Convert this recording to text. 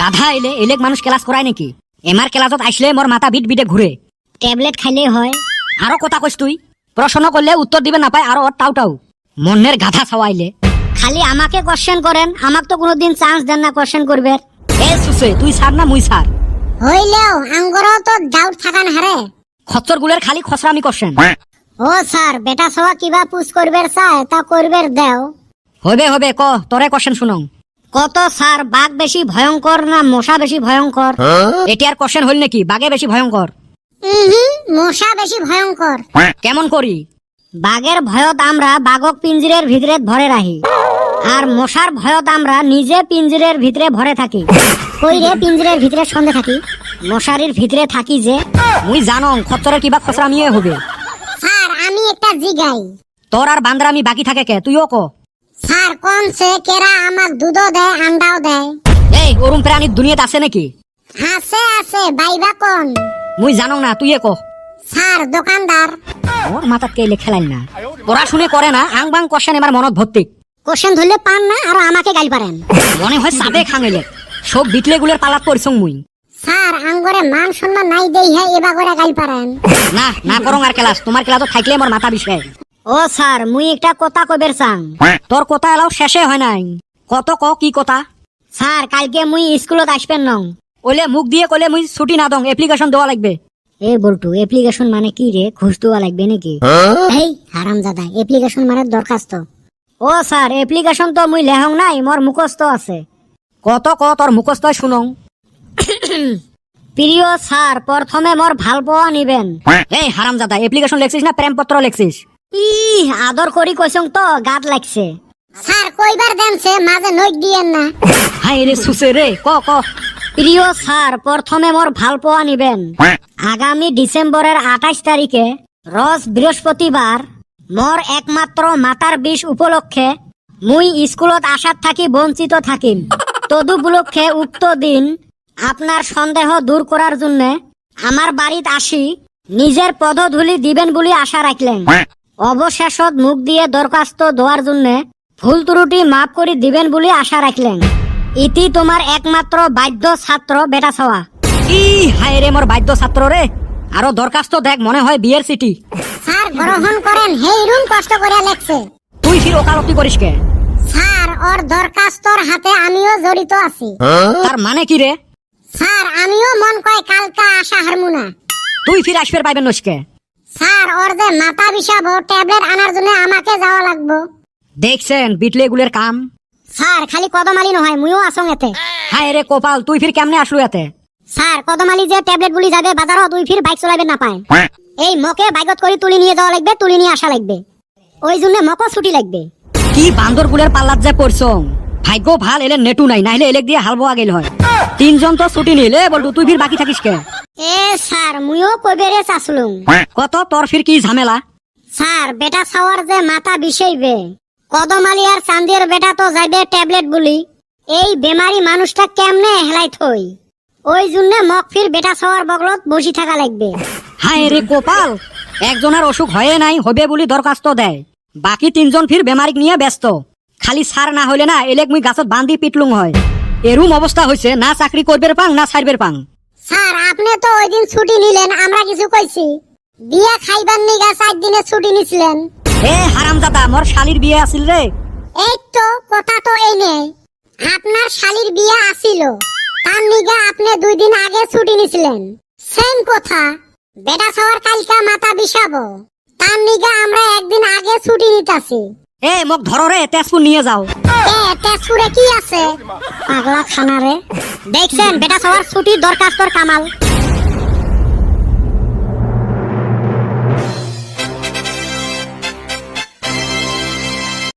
গাধা এলে এলেক মানুষ ক্লাস করায় নাকি? এমার ক্লাসত আসলে মোর মাথা বিট বিটে ঘুরে। ট্যাবলেট খাইলে হয়। আরো কথা কইস তুই, প্রশ্ন করলে উত্তর দিবে না পায়, আরো টাউ টাউ মনের গাধা ছাওয়াইলে। খালি আমাকে কোশ্চেন করেন, আমাক তো কোনোদিন চান্স দেন না কোশ্চেন করবে। এ সুসে তুই ছাড় না মুই ছাড় হইলেও আঙ্গরও তো ডাউট থাকান হারে। খচ্চর গুলের খালি খসরামি কোশ্চেন। ও স্যার বেটা সওয়া কিবা পুষ করবের চায় তা করবের দেও। হবে হবে ক তোরে কোশ্চেন শুনং। কত স্যার বাঘ বেশি ভয়ঙ্কর না মশা বেশি ভয়ঙ্কর? এটি আর কোশ্চেন হল নাকি? বাঘে বেশি ভয়ঙ্কর। মশা বেশি ভয়ঙ্কর। কেমন করি? বাঘের ভয়ত আমরা বাঘক পিঞ্জিরের ভিতরে ভরে রাখি, আর মশার ভয়ত আমরা নিজে পিঞ্জিরের ভিতরে ভরে থাকি। কই রে পিঞ্জিরের ভিতরে সন্ধে থাকি? মশারির ভিতরে থাকি যে। মুই জানং খচ্চরের কিবা খসরামিয়ে হবে। স্যার আমি একটা জিগাই। তোর আর বান্দরামি বাকি থাকে কে? তুইও ক। স্যার কোন সে কেরা আমাক দুধও দেয় আন্ডাও দেয়? এই ওরম প্রাণীর দুনিয়াতে আছে নাকি? আছে আছে বাইবা কোন? মুই জানং না, তুইয়ে ক। স্যার দোকানদার। ওর মাথাত কেলে খেলাইল না, পড়াশুনে করে না, আং বাং কোশ্চেন এবার মনত ভর্তি। কোশ্চেন ধরলে পান না আর আমাকে গাইল পারেন। মনে হয় সাবে খাঙেলে সব বিটলে গুলের পালাত পরিছং মুই। স্যার আঙ্গরে মান সম্মান নাই দেই হ্যাঁ এবা করে গাইল পারেন। না না করং আর ক্লাস, তোমার ক্লাসত থাকলে মোর মাথা বিষয়। ও স্যার মুই একটা কথা কইবের চাং। তোর কথা এলাও শেষে হয় নাই, কত ক কি কথা? স্যার কালকে মুই স্কুলত আসবেন নং। ওলে মুখ দিয়ে কলে মুই ছুটি না দং, অ্যাপ্লিকেশন দেওয়া লাগবে। এ বলটু অ্যাপ্লিকেশন মানে কি রে? ঘুষ দেওয়া লাগবে নাকি? এই হারামজাদা অ্যাপ্লিকেশন মানে দরখাস্ত। ও স্যার অ্যাপ্লিকেশন তো মুই লেহং নাই, মোর মুখস্থ আছে। কত ক তোর মুখস্থ শুনং। প্রিয় স্যার প্রথমে মোর ভাল পাওয়া নিবেন। এই হারামজাদা অ্যাপ্লিকেশন লেখছিস না প্রেমপত্র লেখছিস? আদর করি কইছং তো গাত লাগছে। স্যার কইবার দেনছে মাঝে নইট দিয়েন না। হাই রে সুসে রে, ক ক। প্রিয় স্যার প্রথমে মোর ভাল পাওয়া নিবেন। আগামী ডিসেম্বরের 28 তারিখে রোজ বৃহস্পতিবার মোর একমাত্র মাতার বিষ উপলক্ষে মুই স্কুলত আসার থাকি বঞ্চিত থাকিম। তদুপলক্ষে উক্ত দিন আপনার সন্দেহ দূর করার জন্য আমার বাড়িত আসি নিজের পদধূলি দিবেন বলে আশা রাখলেন। অবশেষত মুখ দিয়ে দরখাস্ত দেওয়ার জন্য ভুল ত্রুটি মাফ করে দিবেন বলে আশা রাখলেন। ইতি তোমার একমাত্র বাধ্য ছাত্র বেটা ছাওয়া। ই হায় রে মোর বাধ্য ছাত্র রে, আরো দরখাস্ত দেখ মনে হয় বিয়ের সিটি। স্যার গ্রহণ করেন, হেই রুম কষ্ট করে লেখছে। তুই ফির ওকালতি করিস কে? স্যার ওর দরখাস্তর হাতে আমিও জড়িত আছি। তার মানে কি রে? স্যার আমিও মন কয় কালকা আশা হারমু না। তুই ফির আসবের পাইবেন নসকে? স্যার ওর যে মাথা বিষাবো ট্যাবলেট আনার জন্য আমাকে যাওয়া লাগবো। দেখছেন বিটলে গুলের কাম। স্যার খালি কদমালি নহয় মুইও আসং এতে। হায় রে কপাল, তুই ফির কেমনে আসলু এতে? স্যার কদমালি যে ট্যাবলেট গুলি যাবে বাজারও তুই ফির বাইক চলাইবেন না পায়। এই মকে বাইকত করে তুলি নিয়ে যাওয়া লাগবে, তুলি নিয়ে আসা লাগবে। ওই জন্য মকও ছুটি লাগবে। কি বান্দর গুলের পাল্লাত যে পড়ছং। ভাগ্য ভাল এলে নেটু নাই, নাইলে এলেক দিয়ে হাল বোয়া গেল হয়। তিনজন তো ছুটি নিলে বলটু, তুই ফির বাকি থাকিস কে? এ স্যার মুইও কইবেরে চাসলুম। কত তোর ফির কি ঝামেলা? স্যার বেটা ছাওয়ার যে মাথা বিষাইবে, কদমালি আর চান্দির বেটা তো যাইবে ট্যাবলেট বলি। এই বেমারি মানুষটা কেমনে হেলাই থই, ওই জন্য মক ফির বেটা ছাওয়ার বগলত বসি থাকা লাগবে। হায় রে কপাল, একজনের অসুখ হয়ে নাই হবে বলি দরখাস্ত দেয়, বাকি তিনজন ফির বেমারিক নিয়ে ব্যস্ত। খালি সার না হইলে না এলেক মুই গাছত বান্ধি পিটলুং হয়। এরুম অবস্থা হয়েছে, না চাকরি করবের পাং না ছাড়বের পাং। স্যার আপনি তো ওই দিন ছুটি নিলেন, আমরা কিছু কইছি? বিয়া খাইবার নিগা 4 দিনের ছুটি নিছিলেন। এ হারামজাদা মোর শালির বিয়ে আছিল রে। এই তো কথা তো এই নেই, আপনার শালির বিয়া আসিল, তার নিগা আপনি 2 দিন আগে ছুটি নিছিলেন। সেম কথা, বেটা ছাওয়ার কালকা মাথা বিষাবো, তার নিগা আমরা একদিন আগে ছুটি নিতাছি। এ মোক ধরো রে, তেজপুর নিয়ে যাও। তেজপুরে কি আছে? পাগলা খানা রে। দেখছেন বেটা ছাওয়ার ছুটির দরখাস্তর কামাল।